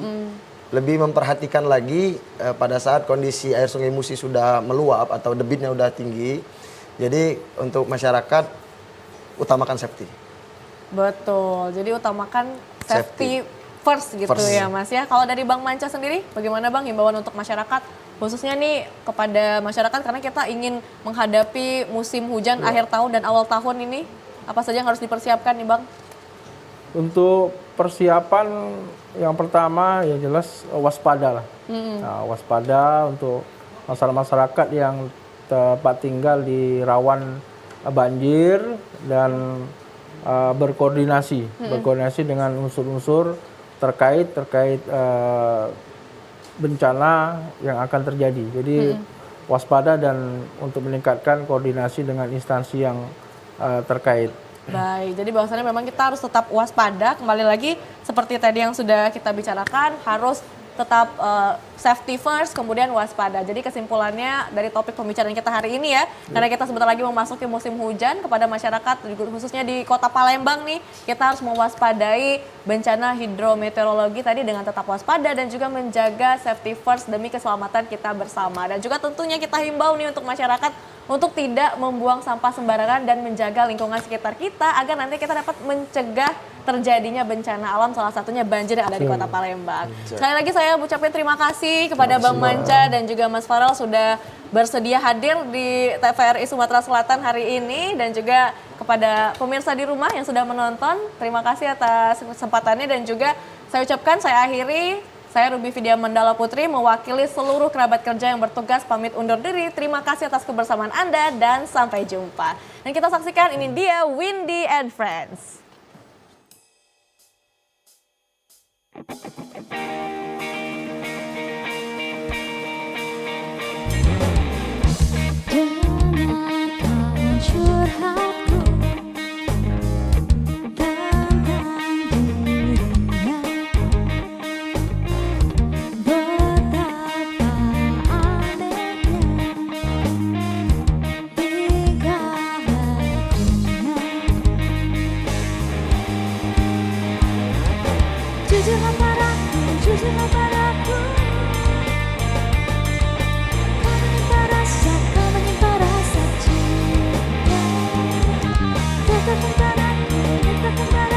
S3: Lebih memperhatikan lagi pada saat kondisi air Sungai Musi sudah meluap atau debitnya sudah tinggi. Jadi untuk masyarakat utamakan safety.
S2: Betul. Jadi utamakan safety first gitu ya Mas ya. Kalau dari Bang Manca sendiri bagaimana Bang himbauan untuk masyarakat khususnya nih kepada masyarakat karena kita ingin menghadapi musim hujan akhir tahun dan awal tahun ini, apa saja yang harus dipersiapkan nih Bang?
S4: Untuk persiapan yang pertama ya jelas waspada lah. Nah, waspada untuk masyarakat yang tempat tinggal di rawan banjir dan berkoordinasi dengan unsur-unsur terkait bencana yang akan terjadi. Jadi waspada dan untuk meningkatkan koordinasi dengan instansi yang terkait.
S2: Baik, jadi bahwasannya memang kita harus tetap waspada, kembali lagi seperti tadi yang sudah kita bicarakan, harus tetap safety first, kemudian waspada. Jadi kesimpulannya dari topik pembicaraan kita hari ini ya, karena kita sebentar lagi memasuki musim hujan, kepada masyarakat khususnya di Kota Palembang nih, kita harus mewaspadai bencana hidrometeorologi tadi dengan tetap waspada dan juga menjaga safety first demi keselamatan kita bersama. Dan juga tentunya kita himbau nih untuk masyarakat untuk tidak membuang sampah sembarangan dan menjaga lingkungan sekitar kita agar nanti kita dapat mencegah terjadinya bencana alam, salah satunya banjir yang ada di Kota Palembang. Sekali lagi saya ucapin terima kasih kepada Bang Manca dan juga Mas Farel sudah bersedia hadir di TVRI Sumatera Selatan hari ini, dan juga kepada pemirsa di rumah yang sudah menonton, terima kasih atas kesempatannya. Dan juga saya ucapkan, saya akhiri, saya Ruby Vidya Mandala Putri mewakili seluruh kerabat kerja yang bertugas pamit undur diri. Terima kasih atas kebersamaan Anda dan sampai jumpa. Dan kita saksikan ini dia Windy and Friends.
S9: Dengarkan curhatku tentang dirinya, betapa anehnya tingkah lakunya. Jujurlah padaku, jujurlah padaku. Kau menyimpan rasa cinta. Tetap padaku, tetap padaku.